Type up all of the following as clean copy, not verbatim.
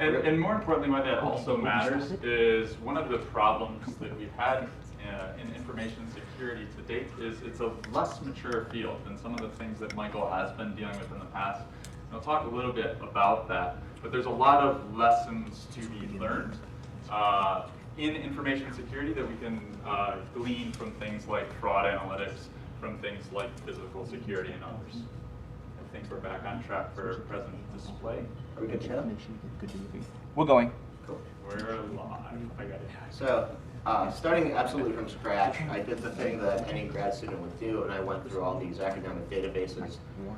And more importantly, why that also matters is one of the problems that we've had in information security to date is it's a less mature field than some of the things that Michael has been dealing with in the past. And I'll talk a little bit about that, but there's a lot of lessons to be learned in information security that we can glean from things like fraud analytics, from things like physical security and others. I think we're back on track for present display. Are we good to go? We're going. Cool. We're live. I got it. So, starting absolutely from scratch, I did the thing that any grad student would do, and I went through all these academic databases,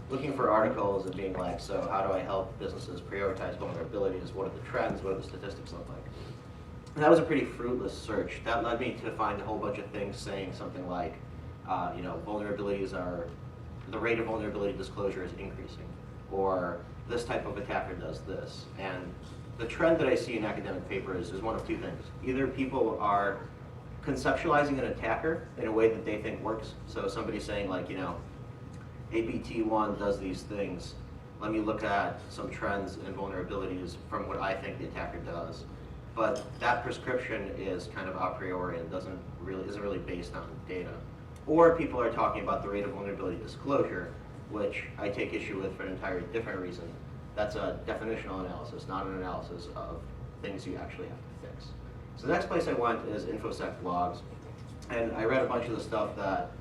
looking for articles and being like, so how do I help businesses prioritize vulnerabilities? What are the trends? What do the statistics look like? And that was a pretty fruitless search. That led me to find a whole bunch of things saying something like, vulnerabilities are, the rate of vulnerability disclosure is increasing, or this type of attacker does this. And the trend that I see in academic papers is one of two things. Either people are conceptualizing an attacker in a way that they think works. So somebody's saying like, APT1 does these things. Let me look at some trends and vulnerabilities from what I think the attacker does. But that prescription is kind of a priori and isn't really based on data. Or people are talking about the rate of vulnerability disclosure, which I take issue with for an entirely different reason. That's a definitional analysis, not an analysis of things you actually have to fix. So the next place I went is InfoSec blogs. And I read a bunch of the stuff that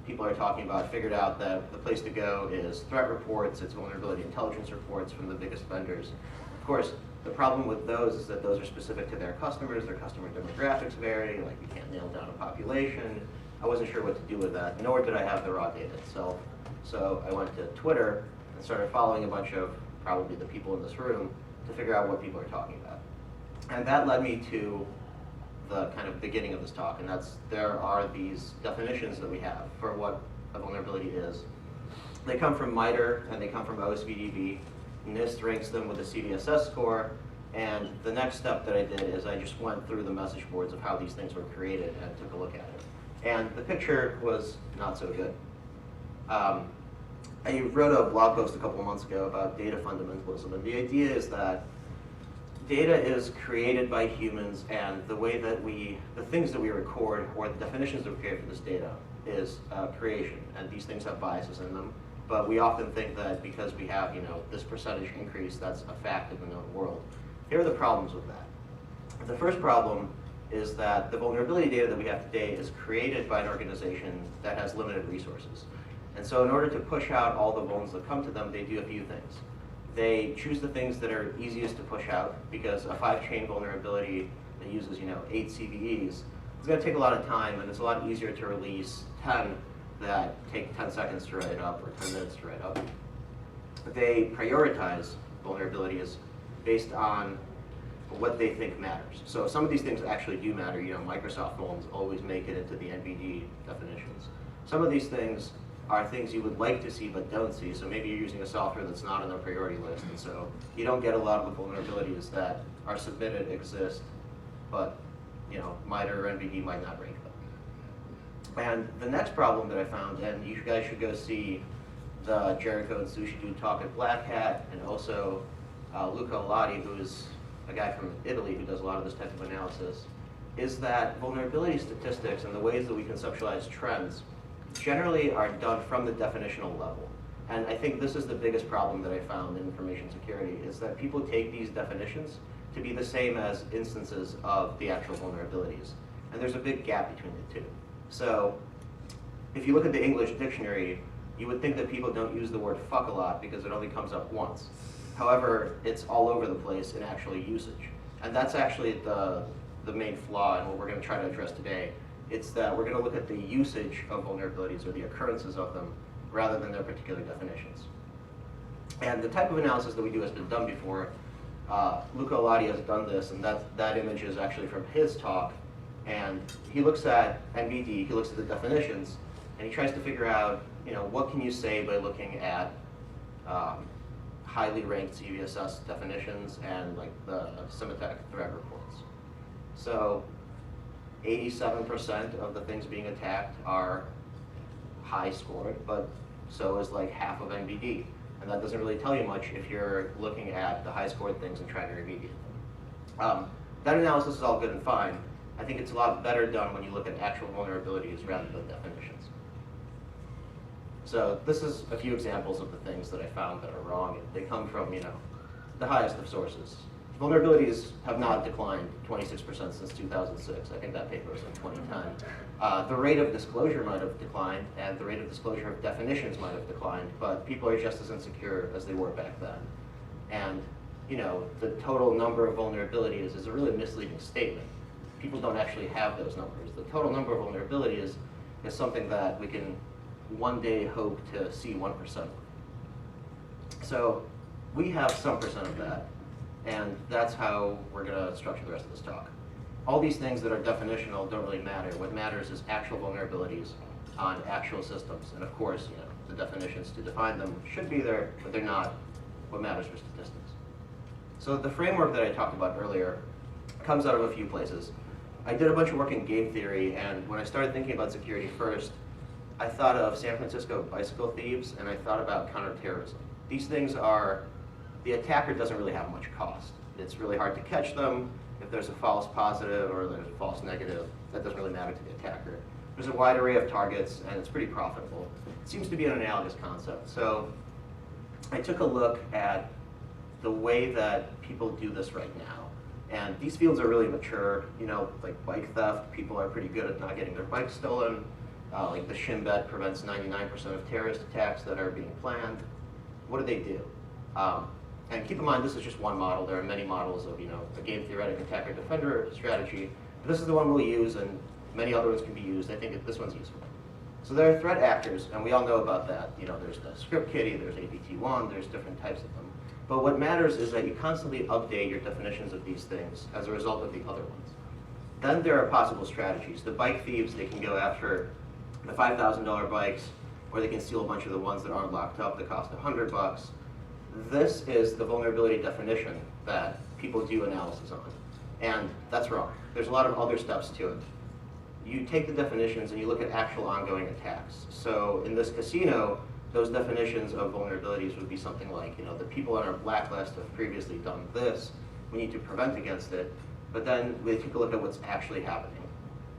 people are talking about, figured out that the place to go is threat reports, it's vulnerability intelligence reports from the biggest vendors. Of course, the problem with those is that those are specific to their customers, their customer demographics vary, like you can't nail down a population. I wasn't sure what to do with that, nor did I have the raw data itself. So I went to Twitter and started following a bunch of probably the people in this room to figure out what people are talking about. And that led me to the kind of beginning of this talk, and there are these definitions that we have for what a vulnerability is. They come from MITRE and they come from OSVDB. NIST ranks them with a CDSS score, and the next step that I did is I just went through the message boards of how these things were created and took a look at it. And the picture was not so good. I wrote a blog post a couple of months ago about data fundamentalism, and the idea is that data is created by humans, and the way that the things that we record, or the definitions that we create for this data, is creation, and these things have biases in them. But we often think that because we have, this percentage increase, that's a fact of the known world. Here are the problems with that. The first problem is that the vulnerability data that we have today is created by an organization that has limited resources. And so in order to push out all the vulns that come to them, they do a few things. They choose the things that are easiest to push out, because a 5-chain vulnerability that uses 8 CVEs is going to take a lot of time, and it's a lot easier to release 10 that take 10 seconds to write up or 10 minutes to write up. They prioritize vulnerabilities based on what they think matters. So some of these things actually do matter. Microsoft vulns always make it into the NVD definitions. Some of these things are things you would like to see but don't see. So maybe you're using a software that's not on their priority list, and so you don't get a lot of the vulnerabilities that are submitted exist, but MITRE or NVD might not rank them. And the next problem that I found, and you guys should go see the Jericho and Sushi Dude talk at Black Hat, and also Luca Olati, who is a guy from Italy who does a lot of this type of analysis, is that vulnerability statistics and the ways that we conceptualize trends generally are done from the definitional level. And I think this is the biggest problem that I found in information security, is that people take these definitions to be the same as instances of the actual vulnerabilities. And there's a big gap between the two. So if you look at the English dictionary, you would think that people don't use the word fuck a lot because it only comes up once. However, it's all over the place in actual usage. And that's actually the main flaw in what we're going to try to address today. It's that we're going to look at the usage of vulnerabilities, or the occurrences of them, rather than their particular definitions. And the type of analysis that we do has been done before. Luca Olati has done this, and that image is actually from his talk. And he looks at NVD, he looks at the definitions, and he tries to figure out, what can you say by looking at highly ranked CVSS definitions and like the Symantec threat reports. So 87% of the things being attacked are high scored, but so is like half of NVD. And that doesn't really tell you much if you're looking at the high scored things and trying to remediate them. That analysis is all good and fine. I think it's a lot better done when you look at actual vulnerabilities rather than definitions. So this is a few examples of the things that I found that are wrong. They come from, the highest of sources. Vulnerabilities have not declined 26% since 2006. I think that paper was in 2010. The rate of disclosure might have declined, and the rate of disclosure of definitions might have declined, but people are just as insecure as they were back then. And the total number of vulnerabilities is a really misleading statement. People don't actually have those numbers. The total number of vulnerabilities is something that we can one day hope to see 1% of. So we have some percent of that, and that's how we're going to structure the rest of this talk. All these things that are definitional don't really matter. What matters is actual vulnerabilities on actual systems. And of course, the definitions to define them should be there, but they're not what matters for statistics. So the framework that I talked about earlier comes out of a few places. I did a bunch of work in game theory, and when I started thinking about security first, I thought of San Francisco bicycle thieves, and I thought about counterterrorism. These things are, the attacker doesn't really have much cost. It's really hard to catch them. If there's a false positive or there's a false negative, that doesn't really matter to the attacker. There's a wide array of targets, and it's pretty profitable. It seems to be an analogous concept. So I took a look at the way that people do this right now. And these fields are really mature, like bike theft. People are pretty good at not getting their bikes stolen. Like the shim bet prevents 99% of terrorist attacks that are being planned. What do they do? And keep in mind, this is just one model. There are many models of, a game theoretic attacker-defender strategy. But this is the one we'll use, and many other ones can be used. I think this one's useful. So there are threat actors, and we all know about that. There's the script kiddie, there's APT1, there's different types of them. But what matters is that you constantly update your definitions of these things as a result of the other ones. Then there are possible strategies. The bike thieves, they can go after the $5,000 bikes, or they can steal a bunch of the ones that aren't locked up that cost $100. This is the vulnerability definition that people do analysis on. And that's wrong. There's a lot of other steps to it. You take the definitions and you look at actual ongoing attacks. So in this casino, those definitions of vulnerabilities would be something like, the people on our blacklist have previously done this. We need to prevent against it. But then we take a look at what's actually happening.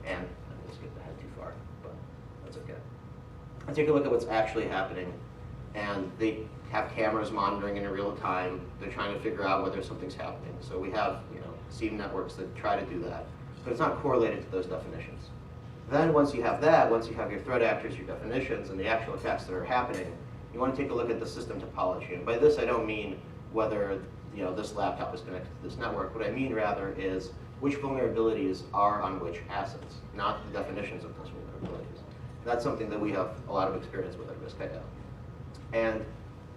And I skipped ahead too far, but that's okay. I take a look at what's actually happening, and they have cameras monitoring in real time. They're trying to figure out whether something's happening. So we have, SIEM networks that try to do that, but it's not correlated to those definitions. Then once you have that, once you have your threat actors, your definitions, and the actual attacks that are happening, you want to take a look at the system topology. And by this, I don't mean whether this laptop is connected to this network. What I mean rather is which vulnerabilities are on which assets, not the definitions of those vulnerabilities. That's something that we have a lot of experience with at BSidesLV. And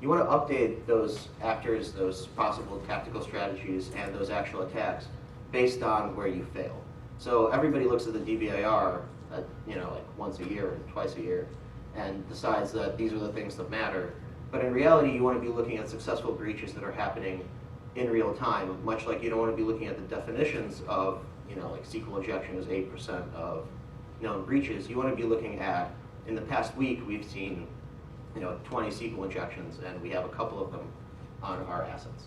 you want to update those actors, those possible tactical strategies, and those actual attacks based on where you fail. So everybody looks at the DBIR at, like once a year or twice a year and decides that these are the things that matter. But in reality, you want to be looking at successful breaches that are happening in real time, much like you don't want to be looking at the definitions of, like SQL injection is 8% of known breaches. You want to be looking at, in the past week, we've seen 20 SQL injections, and we have a couple of them on our assets.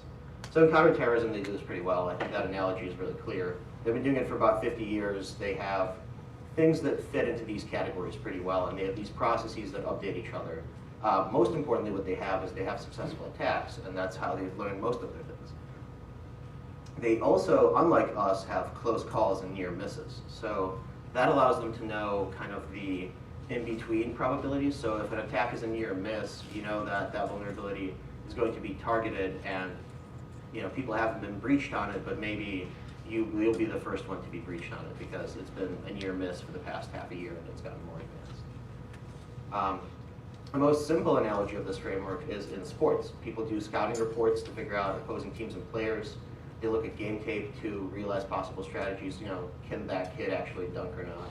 So in counterterrorism, they do this pretty well. I think that analogy is really clear. They've been doing it for about 50 years. They have things that fit into these categories pretty well, and they have these processes that update each other. Most importantly, what they have is they have successful attacks, and that's how they've learned most of their things. They also, unlike us, have close calls and near misses. So that allows them to know kind of the in-between probabilities. So if an attack is a near miss, you know that that vulnerability is going to be targeted, and people haven't been breached on it, but maybe you'll be the first one to be breached on it because it's been a near miss for the past half a year and it's gotten more advanced. The most simple analogy of this framework is in sports. People do scouting reports to figure out opposing teams and players. They look at game tape to realize possible strategies. Can that kid actually dunk or not?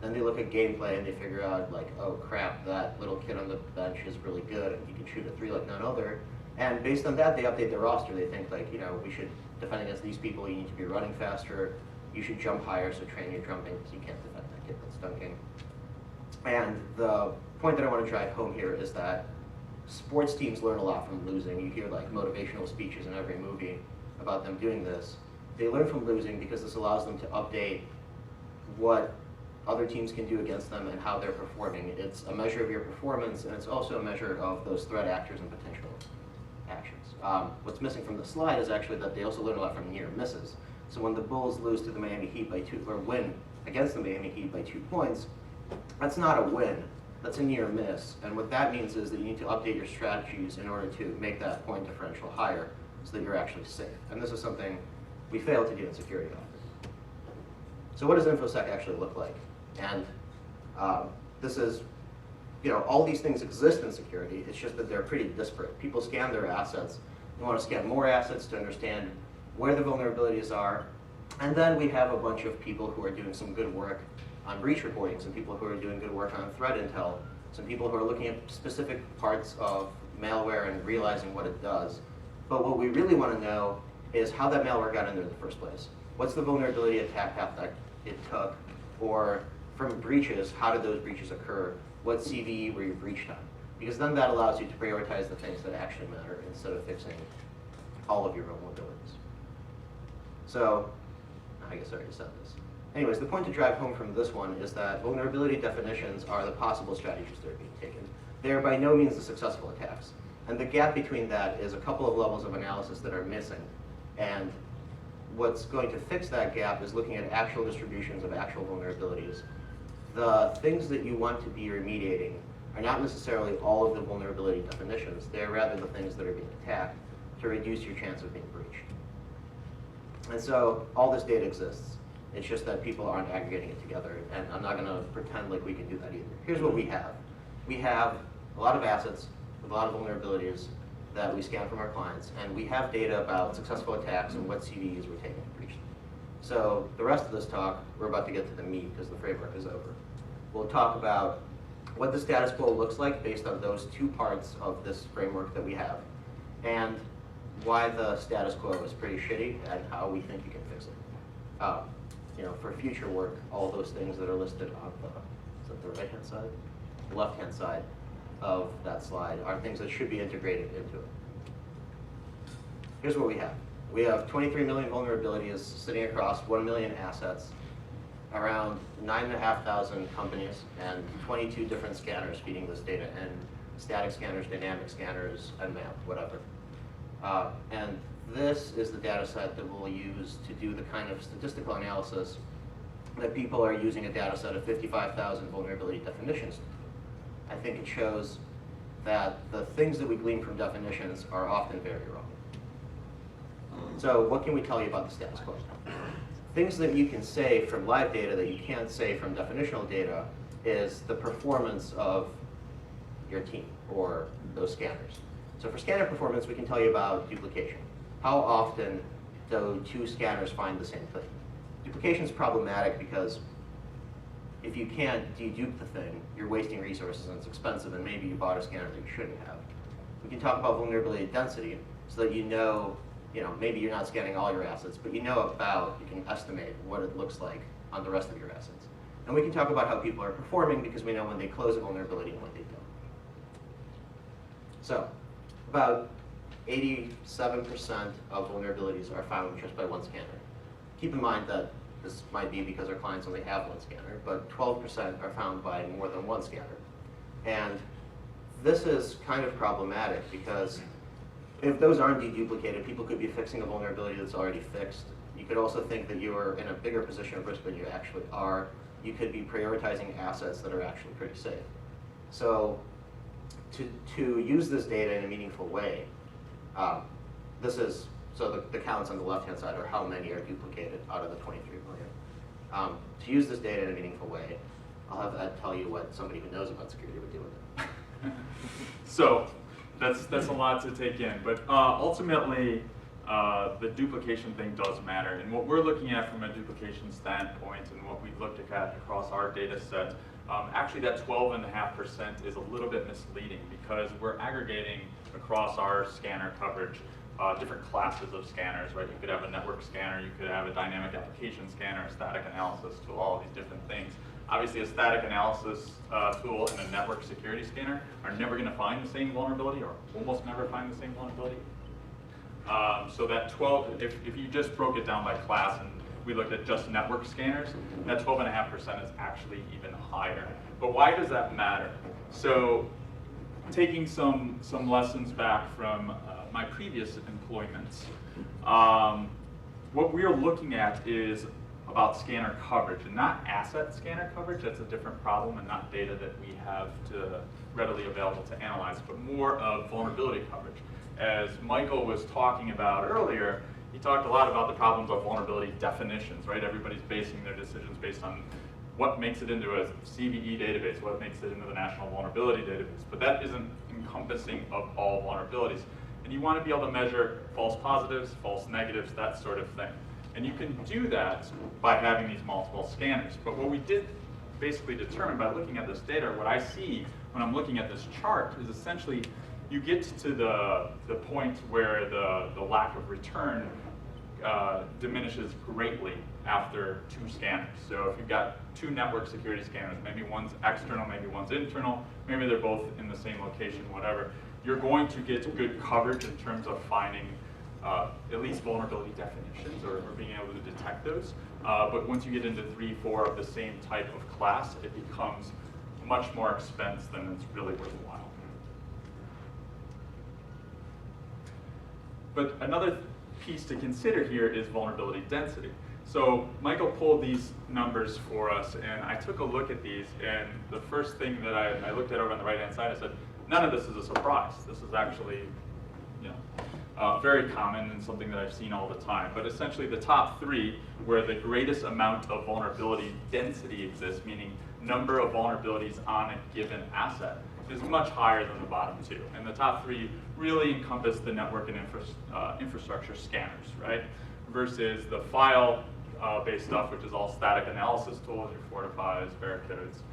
Then they look at gameplay and they figure out, like, oh crap, that little kid on the bench is really good and he can shoot a three like none other. And based on that, they update their roster. They think, like, we should defend against these people. You need to be running faster. You should jump higher, so train your jumping because you can't defend that kid that's dunking. And the point that I want to drive home here is that sports teams learn a lot from losing. You hear like motivational speeches in every movie about them doing this. They learn from losing because this allows them to update what other teams can do against them and how they're performing. It's a measure of your performance, and it's also a measure of those threat actors and potential actions. What's missing from the slide is actually that they also learn a lot from near misses. So when the Bulls lose to the Miami Heat by 2, or win against the Miami Heat by 2 points, that's not a win. That's a near miss. And what that means is that you need to update your strategies in order to make that point differential higher so that you're actually safe. And this is something we fail to do in security often. So what does InfoSec actually look like? And this is, all these things exist in security. It's just that they're pretty disparate. People scan their assets. They want to scan more assets to understand where the vulnerabilities are. And then we have a bunch of people who are doing some good work on breach reporting, some people who are doing good work on threat intel, some people who are looking at specific parts of malware and realizing what it does. But what we really want to know is how that malware got in there in the first place. What's the vulnerability attack path that it took? Or from breaches, how did those breaches occur? What CVE were you breached on? Because then that allows you to prioritize the things that actually matter instead of fixing all of your vulnerabilities. So, I guess I already said this. Anyways, the point to drive home from this one is that vulnerability definitions are the possible strategies that are being taken. They are by no means the successful attacks. And the gap between that is a couple of levels of analysis that are missing. And what's going to fix that gap is looking at actual distributions of actual vulnerabilities. The things that you want to be remediating are not necessarily all of the vulnerability definitions. They're rather the things that are being attacked to reduce your chance of being breached. And so all this data exists. It's just that people aren't aggregating it together, and I'm not going to pretend like we can do that either. Here's what we have. We have a lot of assets with a lot of vulnerabilities that we scan from our clients, and we have data about successful attacks and what CVEs were taken to breach them. So the rest of this talk, we're about to get to the meat because the framework is over. We'll talk about what the status quo looks like based on those 2 parts of this framework that we have, and why the status quo is pretty shitty and how we think you can fix it. For future work, all those things that are listed on the right-hand side, the left-hand side of that slide are things that should be integrated into it. Here's what we have. We have 23 million vulnerabilities sitting across 1 million assets, around 9,500 companies, and 22 different scanners feeding this data in: static scanners, dynamic scanners, Nmap, whatever. And this is the data set that we'll use to do the kind of statistical analysis that people are using a data set of 55,000 vulnerability definitions. I think it shows that the things that we glean from definitions are often very wrong. So what can we tell you about the status quo? Things that you can say from live data that you can't say from definitional data is the performance of your team or those scanners. So for scanner performance, we can tell you about duplication. How often do 2 scanners find the same thing? Duplication is problematic because if you can't dedupe the thing, you're wasting resources and it's expensive, and maybe you bought a scanner that you shouldn't have. We can talk about vulnerability density so that you know, maybe you're not scanning all your assets, but you can estimate what it looks like on the rest of your assets. And we can talk about how people are performing because we know when they close a vulnerability and when they don't. So, about 87% of vulnerabilities are found just by 1 scanner. Keep in mind that this might be because our clients only have 1 scanner, but 12% are found by more than 1 scanner. And this is kind of problematic because if those aren't deduplicated, people could be fixing a vulnerability that's already fixed. You could also think that you are in a bigger position of risk than you actually are. You could be prioritizing assets that are actually pretty safe. So to use this data in a meaningful way, the counts on the left-hand side are how many are duplicated out of the 23 million. To use this data in a meaningful way, I'll have Ed tell you what somebody who knows about security would do with it. So that's a lot to take in, but ultimately the duplication thing does matter. And what we're looking at from a duplication standpoint and what we've looked at across our data set, actually that 12.5% is a little bit misleading because we're aggregating across our scanner coverage different classes of scanners, right? You could have a network scanner, you could have a dynamic application scanner, a static analysis tool, all of these different things. Obviously, a static analysis tool and a network security scanner are never going to find the same vulnerability, or almost never find the same vulnerability. So that 12, if you just broke it down by class and we looked at just network scanners, that 12.5% is actually even higher. But why does that matter? So taking some lessons back from my previous employments, what we're looking at is about scanner coverage, and not asset scanner coverage. That's a different problem, and not data that we have to readily available to analyze, but more of vulnerability coverage. As Michael was talking about earlier, he talked a lot about the problems of vulnerability definitions, right? Everybody's basing their decisions based on what makes it into a CVE database, what makes it into the National Vulnerability Database, but that isn't encompassing of all vulnerabilities. And you want to be able to measure false positives, false negatives, that sort of thing. And you can do that by having these multiple scanners. But what we did basically determine by looking at this data, or what I see when I'm looking at this chart, is essentially you get to the point where the lack of return diminishes greatly after 2 scanners. So if you've got 2 network security scanners, maybe one's external, maybe one's internal, maybe they're both in the same location, whatever, you're going to get good coverage in terms of finding at least vulnerability definitions or being able to detect those. But once you get into 3, 4 of the same type of class, it becomes much more expense than it's really worthwhile. But another piece to consider here is vulnerability density. So Michael pulled these numbers for us, and I took a look at these, and the first thing that I looked at over on the right-hand side, I said, none of this is a surprise. This is actually, very common and something that I've seen all the time. But essentially the top 3, where the greatest amount of vulnerability density exists, meaning number of vulnerabilities on a given asset, is much higher than the bottom 2. And the top 3 really encompass the network and infrastructure scanners, right? Versus the file-based stuff, which is all static analysis tools, your Fortifys, Vericodes,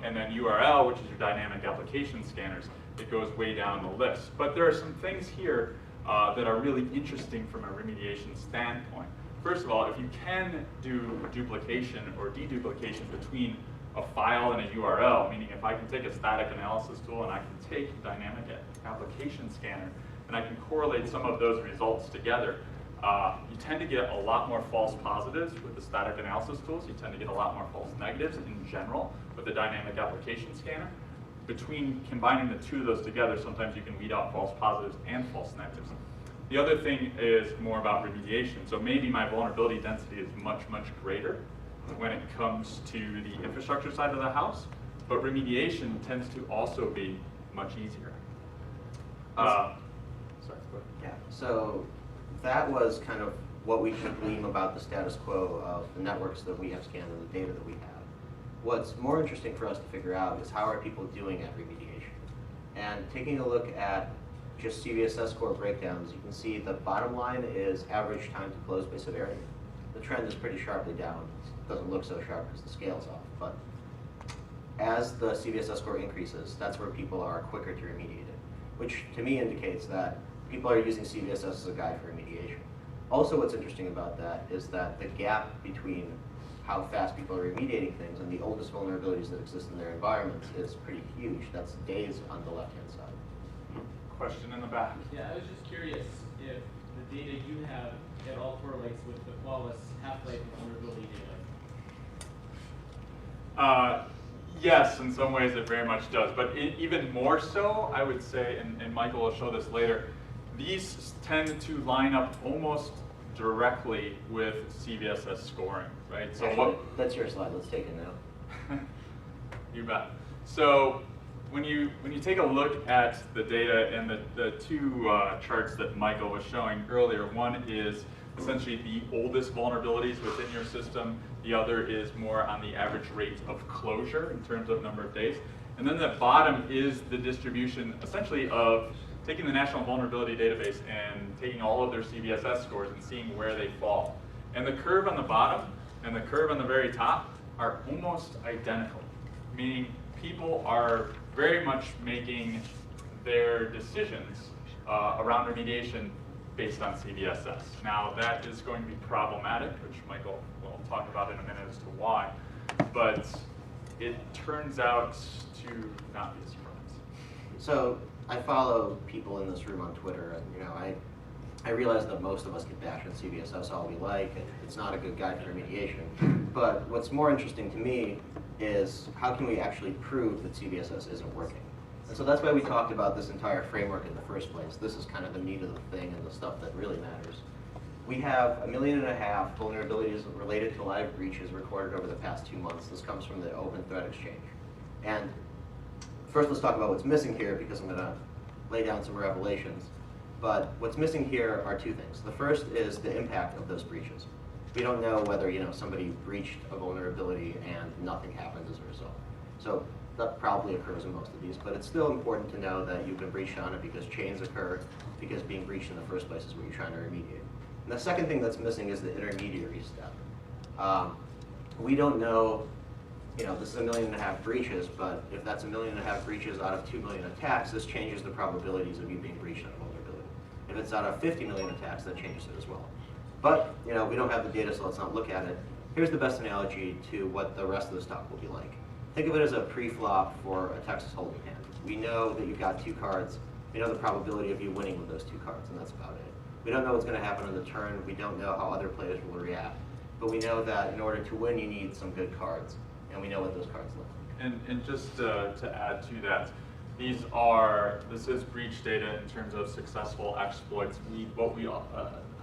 and then URL, which is your dynamic application scanners. It goes way down the list. But there are some things here that are really interesting from a remediation standpoint. First of all, if you can do duplication or deduplication between a file and a URL, meaning if I can take a static analysis tool and I can take a dynamic application scanner and I can correlate some of those results together, you tend to get a lot more false positives with the static analysis tools. You tend to get a lot more false negatives in general with the dynamic application scanner. Between combining the 2 of those together, sometimes you can weed out false positives and false negatives. The other thing is more about remediation. So maybe my vulnerability density is much, much greater when it comes to the infrastructure side of the house, but remediation tends to also be much easier. Sorry, go ahead. Yeah, so that was kind of what we can glean about the status quo of the networks that we have scanned and the data that we have. What's more interesting for us to figure out is how are people doing at remediation. And taking a look at just CVSS score breakdowns, you can see the bottom line is average time to close by severity. The trend is pretty sharply down. It doesn't look so sharp because the scale's off, but as the CVSS score increases, that's where people are quicker to remediate it, which to me indicates that people are using CVSS as a guide for remediation. Also, what's interesting about that is that the gap between how fast people are remediating things and the oldest vulnerabilities that exist in their environments is pretty huge. That's days on the left-hand side. Question in the back. Yeah, I was just curious if the data you have at all correlates with the flawless half-life of vulnerability data. Yes, in some ways it very much does, but even more so, I would say, and Michael will show this later, these tend to line up almost directly with CVSS scoring, right? So Actually, that's your slide. Let's take it now. You bet. So when you take a look at the data and the 2 charts that Michael was showing earlier, one is essentially the oldest vulnerabilities within your system. The other is more on the average rate of closure in terms of number of days. And then the bottom is the distribution essentially of taking the National Vulnerability Database and taking all of their CVSS scores and seeing where they fall. And the curve on the bottom and the curve on the very top are almost identical, meaning people are very much making their decisions around remediation based on CVSS. Now that is going to be problematic, which Michael will talk about in a minute as to why, but it turns out to not be a surprise. So I follow people in this room on Twitter, and I realize that most of us can bash on CVSS all we like, and it's not a good guide for remediation. But what's more interesting to me is how can we actually prove that CVSS isn't working? And so that's why we talked about this entire framework in the first place. This is kind of the meat of the thing and the stuff that really matters. We have 1.5 million vulnerabilities related to live breaches recorded over the past 2 months. This comes from the Open Threat Exchange. And first, let's talk about what's missing here, because I'm going to lay down some revelations. But what's missing here are two things. The first is the impact of those breaches. We don't know whether somebody breached a vulnerability and nothing happened as a result. So that probably occurs in most of these, but it's still important to know that you've been breached on it because chains occur, because being breached in the first place is what you're trying to remediate. And the second thing that's missing is the intermediary step. We don't know, this is 1.5 million breaches, but if that's 1.5 million breaches out of 2 million attacks, this changes the probabilities of you being breached on a vulnerability. If it's out of 50 million attacks, that changes it as well. But we don't have the data, so let's not look at it. Here's the best analogy to what the rest of this talk will be like. Think of it as a pre-flop for a Texas Hold'em hand. We know that you've got 2 cards. We know the probability of you winning with those 2 cards, and that's about it. We don't know what's going to happen on the turn. We don't know how other players will react. But we know that in order to win, you need some good cards, and we know what those cards look like. And just to add to that, this is breach data in terms of successful exploits.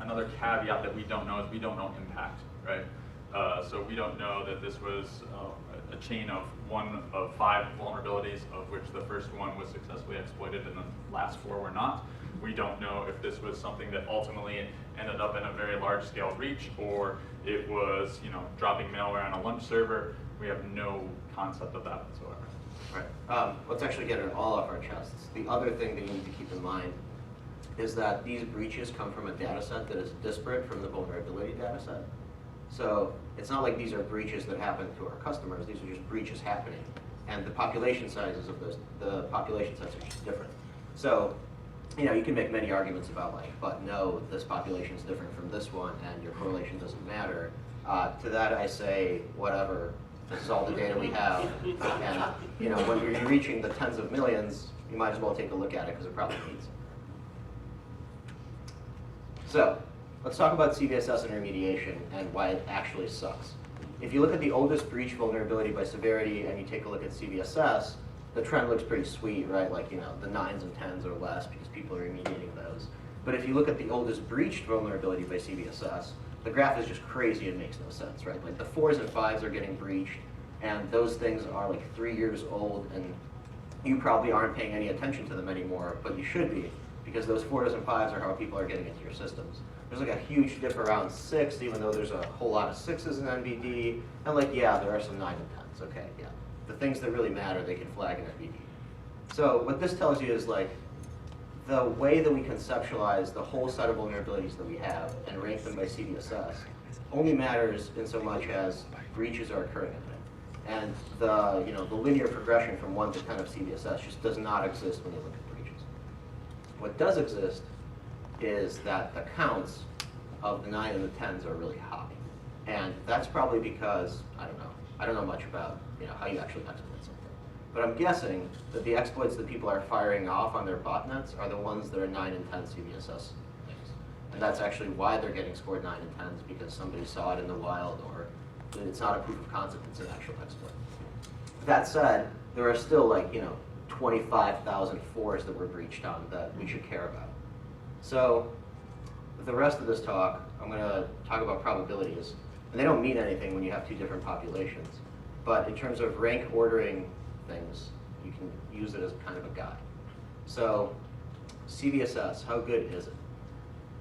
Another caveat that we don't know is we don't know impact, right? So we don't know that this was a chain of 1 of 5 vulnerabilities, of which the first one was successfully exploited and the last 4 were not. We don't know if this was something that ultimately ended up in a very large-scale breach, or it was dropping malware on a lunch server. We have no concept of that whatsoever. Right. Let's actually get it all off our chests. The other thing that you need to keep in mind is that these breaches come from a data set that is disparate from the vulnerability data set. So it's not like these are breaches that happen to our customers. These are just breaches happening. And the population sizes of the population sets are just different. So you can make many arguments about but no, this population is different from this one, and your correlation doesn't matter. To that I say, whatever. This is all the data we have, and when you're reaching the tens of millions, you might as well take a look at it because it probably needs it. So let's talk about CVSS and remediation and why it actually sucks. If you look at the oldest breach vulnerability by severity and you take a look at CVSS, the trend looks pretty sweet, right? The 9s and 10s or less because people are remediating those. But if you look at the oldest breached vulnerability by CVSS, the graph is just crazy and makes no sense, right? The 4s and 5s are getting breached, and those things are 3 years old, and you probably aren't paying any attention to them anymore, but you should be, because those 4s and 5s are how people are getting into your systems. There's a huge dip around 6, even though there's a whole lot of 6s in NVD, and yeah, there are some 9 and 10s, okay, yeah. The things that really matter, they can flag in NVD. So what this tells you is the way that we conceptualize the whole set of vulnerabilities that we have and rank them by CVSS only matters in so much as breaches are occurring in them. And the linear progression from 1 to 10 of CVSS just does not exist when you look at breaches. What does exist is that the counts of the 9 and the 10s are really high. And that's probably because, I don't know much about how you actually exploit something. But I'm guessing that the exploits that people are firing off on their botnets are the ones that are 9 and 10 CVSS things. And that's actually why they're getting scored 9 and 10s, because somebody saw it in the wild, or it's not a proof of concept, it's an actual exploit. That said, there are still 25,000 4s that were breached on that we should care about. So the rest of this talk, I'm going to talk about probabilities. And they don't mean anything when you have 2 different populations. But in terms of rank ordering things, you can use it as kind of a guide. So CVSS, how good is it?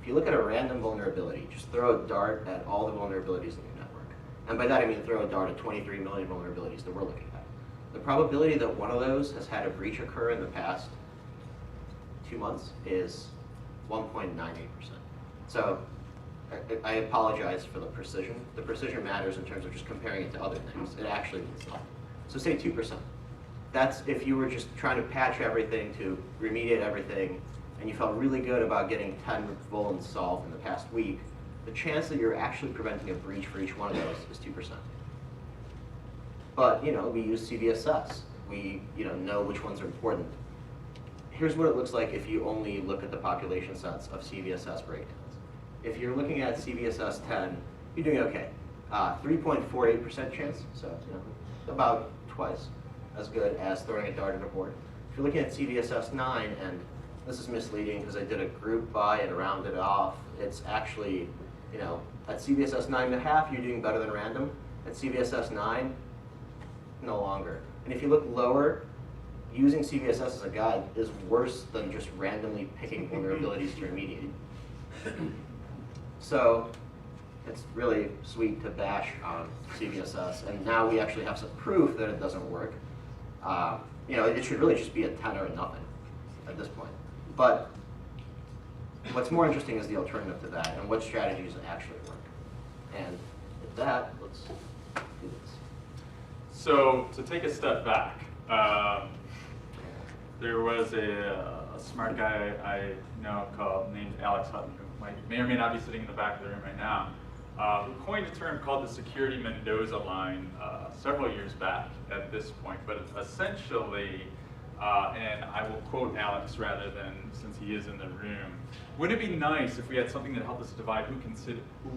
If you look at a random vulnerability, just throw a dart at all the vulnerabilities in your network. And by that I mean throw a dart at 23 million vulnerabilities that we're looking at. The probability that one of those has had a breach occur in the past 2 months is 1.98%. So I apologize for the precision. The precision matters in terms of just comparing it to other things. It actually means nothing. So say 2%. That's if you were just trying to patch everything to remediate everything, and you felt really good about getting 10 vulns solved in the past week, the chance that you're actually preventing a breach for each one of those is 2%. But we use CVSS. We know which ones are important. here's what it looks like if you only look at the population sets of CVSS breakdowns. If you're looking at CVSS 10, you're doing okay. 3.48% chance, so about twice as good as throwing a dart at a board. If you're looking at CVSS 9, and this is misleading because I did a group by and rounded it off, it's actually, at CVSS 9.5, you're doing better than random. At CVSS 9, no longer. And if you look lower, using CVSS as a guide is worse than just randomly picking vulnerabilities to remediate. So it's really sweet to bash on CVSS, and now we actually have some proof that it doesn't work. It should really just be a 10 or a nothing at this point. But what's more interesting is the alternative to that and what strategies actually work. And with that, let's do this. So to take a step back, there was a smart guy I know named Alex Hutton, who may or may not be sitting in the back of the room right now, who coined a term called the security Mendoza line several years back at this point. But essentially, and I will quote Alex rather than, since he is in the room, wouldn't it be nice if we had something that helped us divide who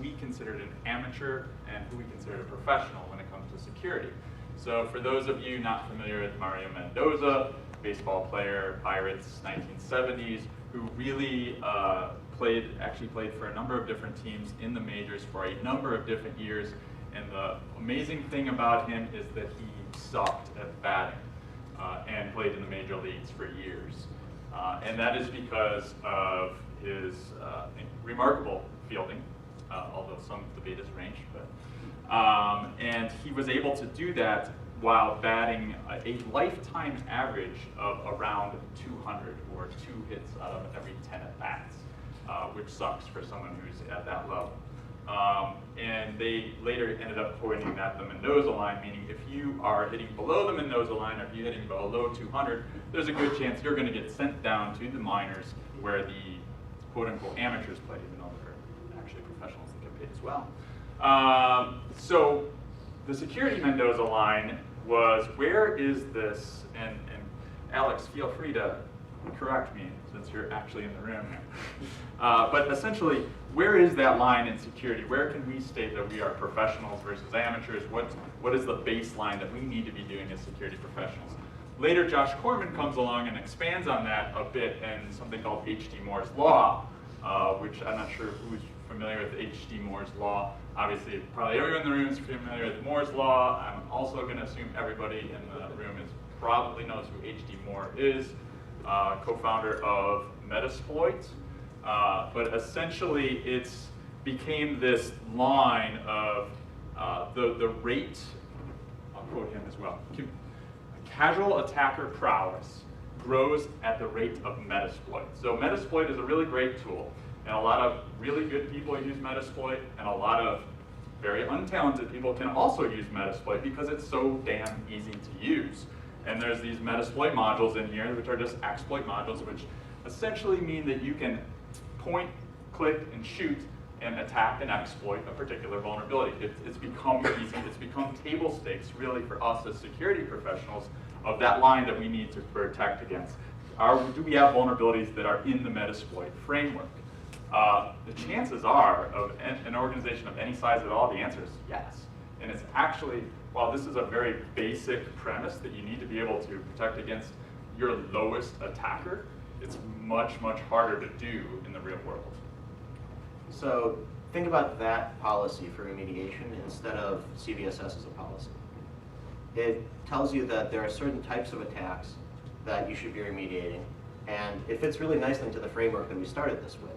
we considered an amateur and who we considered a professional when it comes to security? So for those of you not familiar with Mario Mendoza, baseball player, Pirates, 1970s, who really actually played for a number of different teams in the majors for a number of different years. And the amazing thing about him is that he sucked at batting and played in the major leagues for years. And that is because of his remarkable fielding, although some debate his range. And he was able to do that while batting a lifetime average of around 200, or 2 hits out of every 10 at-bats, which sucks for someone who's at that level. And they later ended up coining that the Mendoza line, meaning if you are hitting below the Mendoza line, or if you're hitting below 200, there's a good chance you're going to get sent down to the minors where the quote-unquote amateurs play, even though they're actually professionals that get paid as well. So the security Mendoza line was, where is this, and Alex, feel free to correct me since you're actually in the room here. But essentially, where is that line in security? Where can we state that we are professionals versus amateurs? What is the baseline that we need to be doing as security professionals? Later, Josh Corman comes along and expands on that a bit in something called H.D. Moore's Law, which I'm not sure who's familiar with H.D. Moore's Law. Obviously, probably everyone in the room is familiar with Moore's Law. I'm also going to assume everybody in the room probably knows who H.D. Moore is, co-founder of Metasploit. But essentially, it's became this line of the rate, I'll quote him as well, casual attacker prowess grows at the rate of Metasploit. So Metasploit is a really great tool, and a lot of really good people use Metasploit, and a lot of very untalented people can also use Metasploit because it's so damn easy to use. And there's these Metasploit modules in here, which are just exploit modules, which essentially mean that you can point, click, and shoot and attack and exploit a particular vulnerability. It's become easy. It's become table stakes, really, for us as security professionals of that line that we need to protect against. Do we have vulnerabilities that are in the Metasploit framework? The chances are, of an organization of any size at all, the answer is yes. And it's actually, while this is a very basic premise that you need to be able to protect against your lowest attacker, it's much, much harder to do in the real world. So think about that policy for remediation instead of CVSS as a policy. It tells you that there are certain types of attacks that you should be remediating, and it fits really nicely into the framework that we started this with.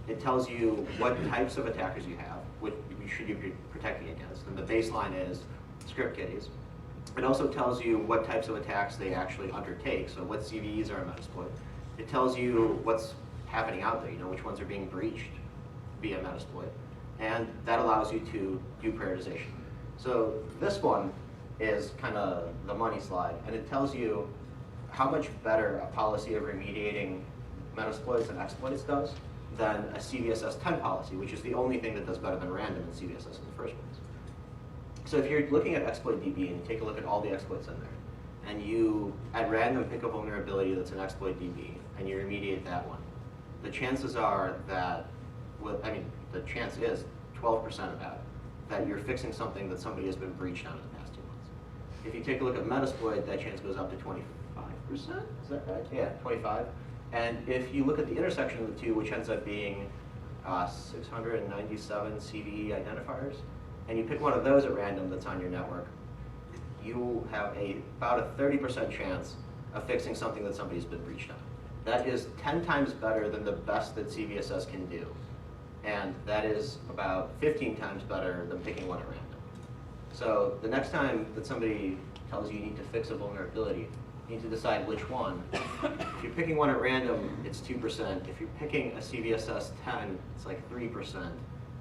It tells you what types of attackers you have, what you should be protecting against, and the baseline is script kiddies. It also tells you what types of attacks they actually undertake, so what CVEs are in Metasploit. It tells you what's happening out there, which ones are being breached via Metasploit, and that allows you to do prioritization. So this one is kind of the money slide, and it tells you how much better a policy of remediating Metasploits and exploits does than a CVSS 10 policy, which is the only thing that does better than random in CVSS in the first place. So if you're looking at exploit DB and you take a look at all the exploits in there, and you at random pick a vulnerability that's an exploit DB, and you remediate that one, the chances are that, the chance is 12% about that you're fixing something that somebody has been breached on in the past 2 months. If you take a look at Metasploit, that chance goes up to 25%, is that right? Yeah, 25. And if you look at the intersection of the two, which ends up being 697 CVE identifiers, and you pick one of those at random that's on your network, you have about a 30% chance of fixing something that somebody's been breached on. That is 10 times better than the best that CVSS can do. And that is about 15 times better than picking one at random. So the next time that somebody tells you you need to fix a vulnerability, you need to decide which one. If you're picking one at random, it's 2%. If you're picking a CVSS 10, it's like 3%.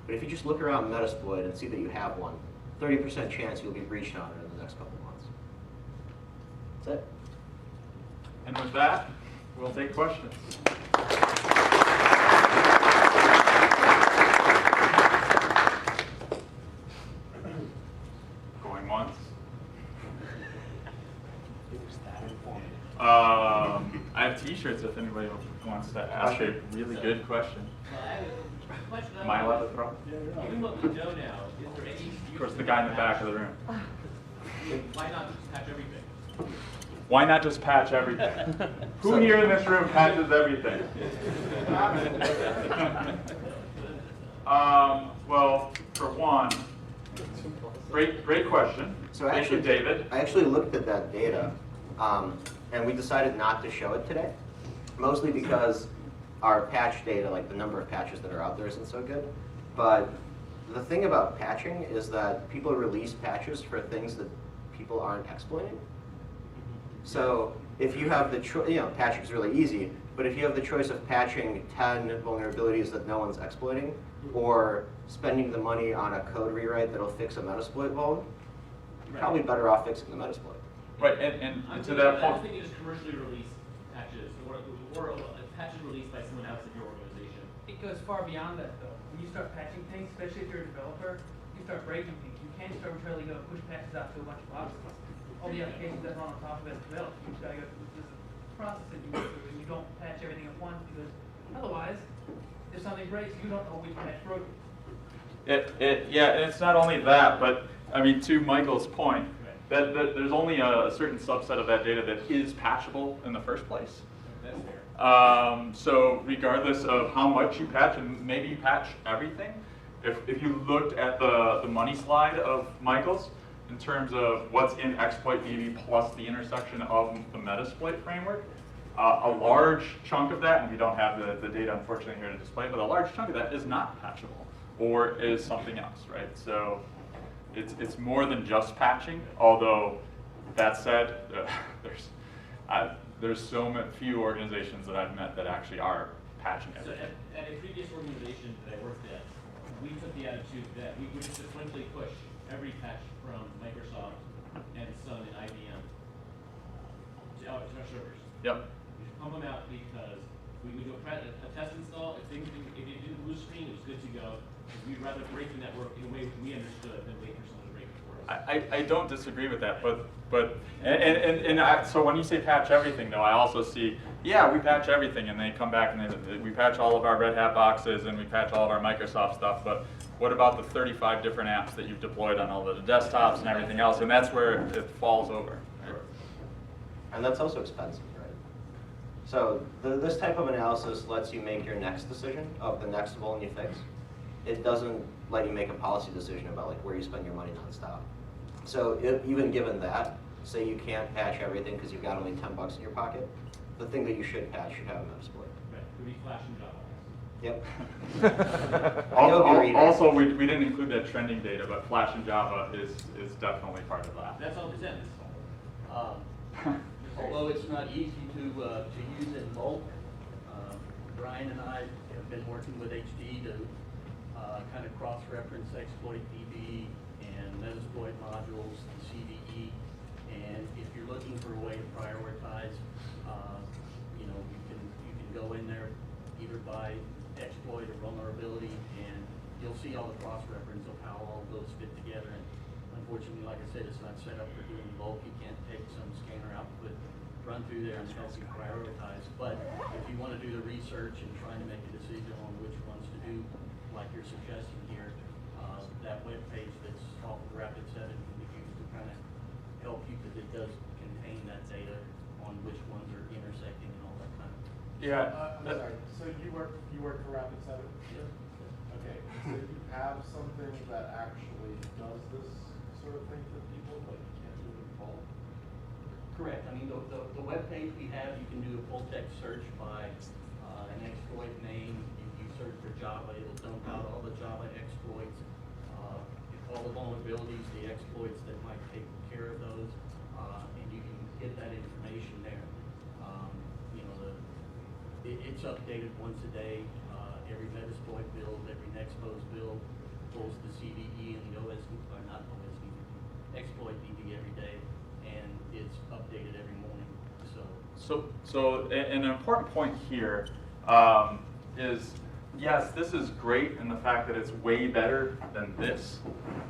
But if you just look around Metasploit and see that you have one, 30% chance you'll be breached on it in the next couple of months. That's it. And with that, we'll take questions. Going once. I have T-shirts if anybody wants to ask a really good question. Well, I have a question. Am I allowed to throw? Given what we know now, is there any use? Of course, the guy in the back of the room. Why not just patch everything? Why not just patch everything? Who here in this room patches everything? Well, for one, great question. So Thank you, David. I actually looked at that data, and we decided not to show it today, mostly because our patch data, like the number of patches that are out there, isn't so good. But the thing about patching is that people release patches for things that people aren't exploiting. So if you have the choice, patching is really easy, but if you have the choice of patching 10 vulnerabilities that no one's exploiting, or spending the money on a code rewrite that'll fix a Metasploit vuln, you're probably better off fixing the Metasploit. Right, and to that I'm point. thinking just commercially released patches, or patches released by someone else in your organization. It goes far beyond that, though. When you start patching things, especially if you're a developer, you start breaking things. You can't just arbitrarily go push patches out to a bunch of boxes. All the applications that run on top of it as well. You just gotta go through this process that you go through, and you don't patch everything at once, because otherwise, if something breaks, you don't know which patch broke it. Yeah, and it's not only that, but I mean, to Michael's point, that there's only a certain subset of that data that is patchable in the first place. That's fair. So regardless of how much you patch, and maybe you patch everything, if you looked at the money slide of Michael's, in terms of what's in exploit DB plus the intersection of the Metasploit framework, a large chunk of that, and we don't have the data unfortunately here to display, but a large chunk of that is not patchable, or is something else, right? So it's more than just patching, although that said, there's so few organizations that I've met that actually are patching So everything. at a previous organization that I worked at, we took the attitude that we would sequentially push every patch from Microsoft and Sun and IBM to our servers. Yep. We should pump them out because we would do a test install. If it didn't lose screen, it was good to go. We'd rather break the network in a way we understood than wait for someone to break it for us. I don't disagree with that, but so when you say patch everything, though, I also see, yeah, we patch everything, and they come back and we patch all of our Red Hat boxes and we patch all of our Microsoft stuff, but what about the 35 different apps that you've deployed on all the desktops and everything else? And that's where it falls over. Right? And that's also expensive, right? So this type of analysis lets you make your next decision of the next vuln you fix. It doesn't let you make a policy decision about like where you spend your money nonstop. So even given that, say you can't patch everything because you've got only $10 in your pocket, the thing that you should patch should have a Metasploit. Right. It would be Flash and Java. Yep. Also, we didn't include that trending data, but Flash and Java is definitely part of that. That's all it is. Although it's not easy to use in bulk, Brian and I have been working with HD to kind of cross-reference exploit DB and Metasploit modules, the CVE, and if you're looking for a way to prioritize, you can go in there either by exploit or vulnerability, and you'll see all the cross-reference of how all those fit together. And unfortunately, like I said, it's not set up for doing bulk. You can't take some scanner output run through there and help you prioritize. But if you want to do the research and trying to make a decision on which ones to do, like you're suggesting here, that web page that's off of Rapid7 can be used to kind of help you, because it does contain that data on which ones are intersecting and all that kind of. Yeah. I'm sorry, so you work for Rapid7? Yeah. Okay, so you have something that actually does this sort of thing for people, but you can't do it in bulk? Correct. I mean, the web page we have, you can do a full text search by an exploit name. You search for Java, it'll dump out all the Java exploits, all the vulnerabilities, the exploits that might take care of those, and you can get that information there. You know, it's updated once a day. Every Metasploit build, every Nexpose build pulls the CVE and the exploit DB every day, and it's updated every morning. So an important point here is, yes, this is great in the fact that it's way better than this,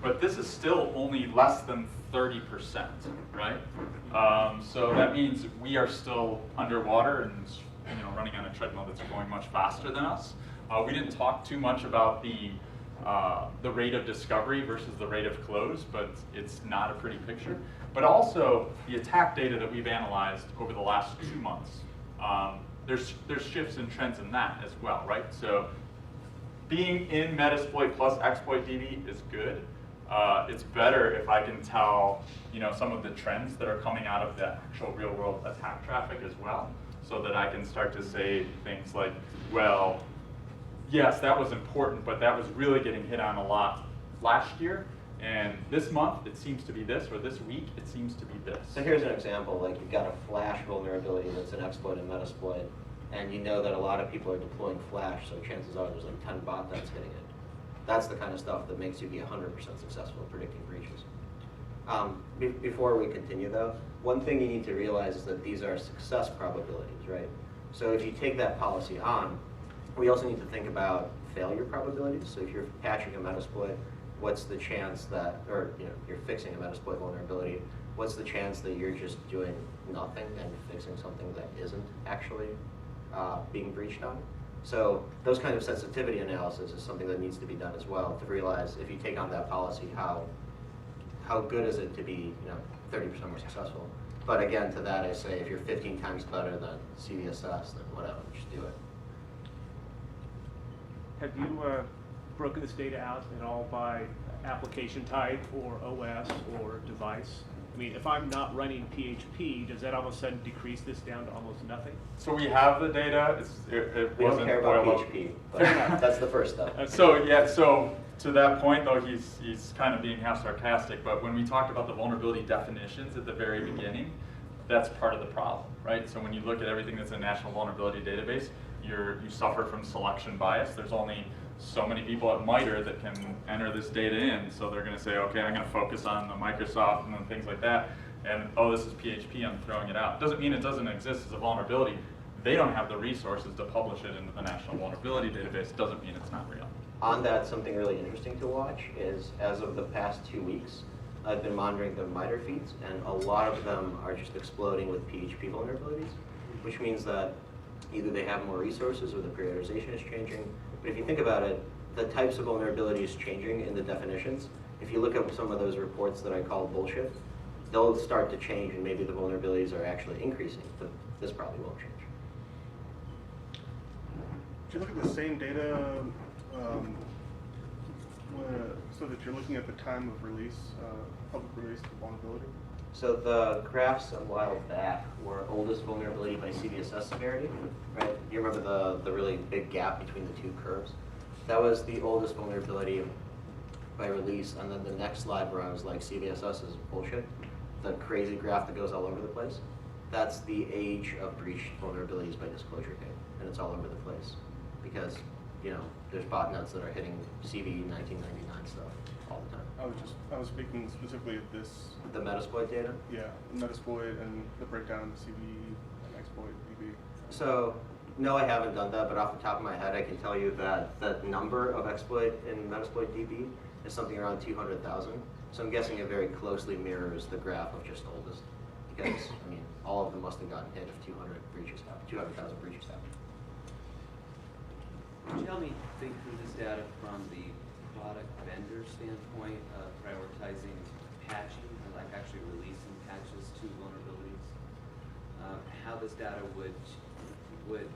but this is still only less than 30%, right? So that means we are still underwater and running on a treadmill that's going much faster than us. We didn't talk too much about the rate of discovery versus the rate of close, but it's not a pretty picture. But also the attack data that we've analyzed over the last 2 months. There's shifts and trends in that as well, right? So being in Metasploit plus exploit DB is good. It's better if I can tell some of the trends that are coming out of the actual real world attack traffic as well, so that I can start to say things like, well, yes, that was important, but that was really getting hit on a lot last year. And this month, it seems to be this, or this week, it seems to be this. So here's an example, like you've got a Flash vulnerability that's an exploit in Metasploit, and you know that a lot of people are deploying Flash, so chances are there's like 10 botnets hitting it. That's the kind of stuff that makes you be 100% successful at predicting breaches. Before we continue though, one thing you need to realize is that these are success probabilities, right? So if you take that policy on, we also need to think about failure probabilities. So if you're patching a Metasploit, what's the chance that, or you're fixing a Metasploit vulnerability, what's the chance that you're just doing nothing and fixing something that isn't actually being breached on? So those kind of sensitivity analysis is something that needs to be done as well to realize if you take on that policy, how good is it to be 30% more successful. But again, to that I say, if you're 15 times better than CVSS, then whatever, just do it. Have you broken this data out at all by application type or OS or device? I mean, if I'm not running PHP, does that all of a sudden decrease this down to almost nothing? So we have the data. It We don't wasn't care about boiled up. PHP, but that's the first step. So to that point, though, he's kind of being half sarcastic. But when we talked about the vulnerability definitions at the very beginning, that's part of the problem, right? So when you look at everything that's a national vulnerability database, you suffer from selection bias. There's only so many people at MITRE that can enter this data in, so they're going to say, okay, I'm going to focus on the Microsoft and then things like that, and oh, this is PHP, I'm throwing it out. Doesn't mean it doesn't exist as a vulnerability. They don't have the resources to publish it into the National Vulnerability Database. Doesn't mean it's not real. On that, something really interesting to watch is, as of the past 2 weeks, I've been monitoring the MITRE feeds, and a lot of them are just exploding with PHP vulnerabilities, which means that either they have more resources or the prioritization is changing. But if you think about it, the types of vulnerabilities changing in the definitions, if you look up some of those reports that I call bullshit, they'll start to change and maybe the vulnerabilities are actually increasing, but this probably won't change. If you look at the same data, so that you're looking at the time of release, public release of the vulnerability? So the graphs a while back were oldest vulnerability by CVSS severity, right? You remember the really big gap between the two curves? That was the oldest vulnerability by release, and then the next slide where I was like, CVSS is bullshit, the crazy graph that goes all over the place, that's the age of breached vulnerabilities by disclosure date, and it's all over the place because, there's botnets that are hitting CV 1999 stuff all the time. I was speaking specifically of this. The Metasploit data? Yeah, Metasploit and the breakdown of CV and exploit DB. So, no, I haven't done that, but off the top of my head, I can tell you that the number of exploit in Metasploit DB is something around 200,000. So I'm guessing it very closely mirrors the graph of just oldest. because, I mean, all of them must have gotten hit if 200,000 breaches happened. Could you help me think through this data from the product vendor standpoint of prioritizing patching, or like actually releasing patches to vulnerabilities? How this data would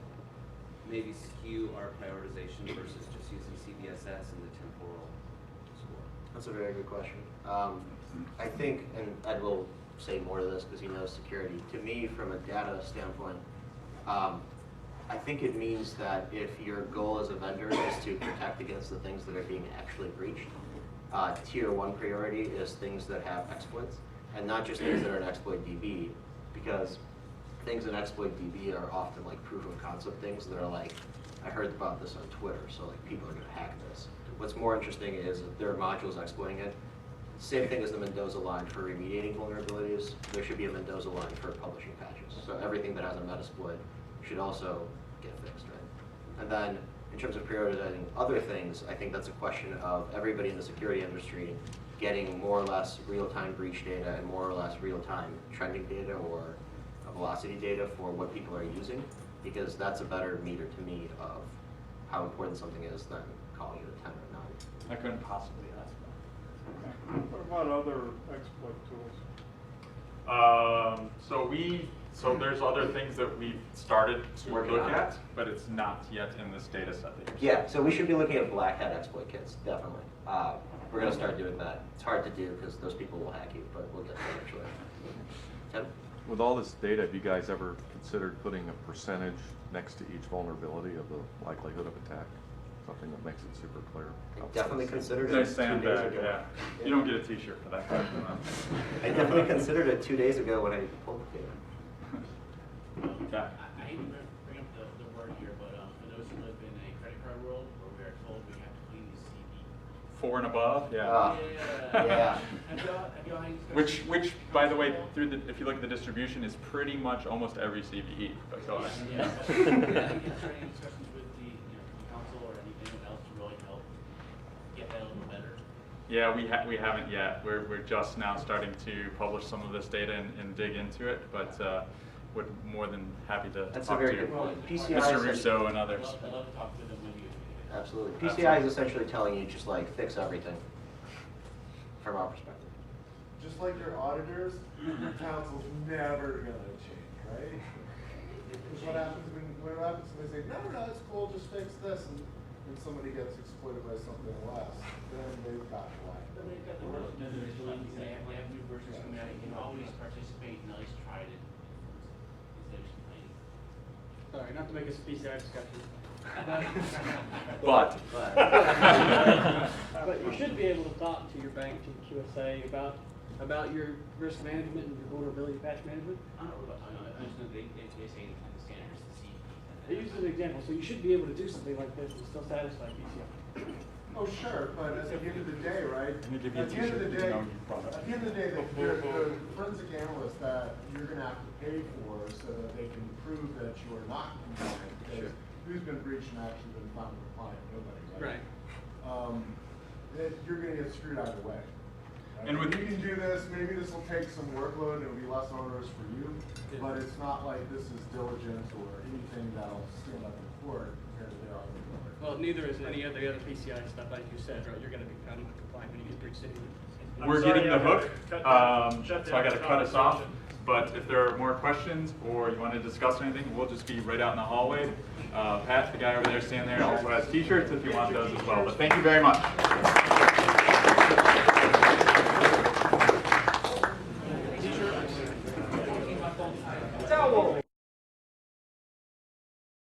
maybe skew our prioritization versus just using CVSS and the temporal score? That's a very good question. I think, and Ed will say more to this because he knows security. To me, from a data standpoint, I think it means that if your goal as a vendor is to protect against the things that are being actually breached, tier 1 priority is things that have exploits, and not just things that are in exploit DB, because things in exploit DB are often like proof of concept things that are like, I heard about this on Twitter, so like people are going to hack this. What's more interesting is if there are modules exploiting it. Same thing as the Mendoza line for remediating vulnerabilities. There should be a Mendoza line for publishing patches. So everything that has a Metasploit should also get fixed, right? And then in terms of prioritizing other things, I think that's a question of everybody in the security industry getting more or less real-time breach data and more or less real-time trending data or velocity data for what people are using, because that's a better meter to me of how important something is than calling it a 10 or 9. I couldn't possibly ask that. What about other exploit tools? So there's other things that we've started to Working look on at, but it's not yet in this data set that Yeah, so we should be looking at black hat exploit kits, definitely. We're going to start doing that. It's hard to do because those people will hack you, but we'll get there eventually. Tim? With all this data, have you guys ever considered putting a percentage next to each vulnerability of the likelihood of attack? Something that makes it super clear. I definitely considered it Nice 2 days sandbag, ago. yeah. You don't get a t-shirt for that. I definitely considered it 2 days ago when I pulled the data. Yeah. I hate to bring up the word here, but for those who live in a credit card world where we are told we have to clean these CB. 4 and above, yeah. Yeah. Have y'all had discussions? Which, by the way, if you look at the distribution, is pretty much almost every CVE. But go ahead. Yeah. Have you started discussions with the council or anyone else to really help get that a little better? Yeah, we haven't yet. We're just now starting to publish some of this data and dig into it, but would more than happy to That's a talk very to good point. PCI Mr. is- Russo and others. I'd love to talk with them when you. Absolutely. PCI is essentially telling you just like fix everything from our perspective. Just like your auditors, your counsel's never gonna change, right? Because what happens when they say, no, it's cool, just fix this, and when somebody gets exploited by something less, then they've got black. Then they've got the work. Then there's they have new versions coming out. You can always participate and at least try it instead of just complaining. Sorry, not to make this a PCI discussion. But. But you should be able to talk to your bank, to your QSA about your risk management and your vulnerability patch management. I don't know about talking about it. I just know they say in the standards to see. They use an example, so you should be able to do something like this and still satisfy PCI. Oh, sure, but at the end of the day, right? Let me give you a At the end of the t-shirt, day, you know you brought it. at the end of the day, the forensic analyst that you're gonna have to pay for so that they can prove that you are not compliant. Because who's been breached and actually been found compliant? Nobody, right? You're gonna get screwed either way. And with- you can do this, maybe this will take some workload and it'll be less onerous for you, but it's not like this is diligent or anything that'll stand up in court compared to their other. Well, neither is any of the other PCI stuff, like you said, right? You're going to be found compliant when you get breached anyway. We're sorry, getting the I gotta hook, cut down- shut so I down got to the cut us off. conversation. But if there are more questions or you want to discuss anything, we'll just be right out in the hallway. Pat, the guy over there standing there, also has t-shirts if you want those as well. But thank you very much. Towel.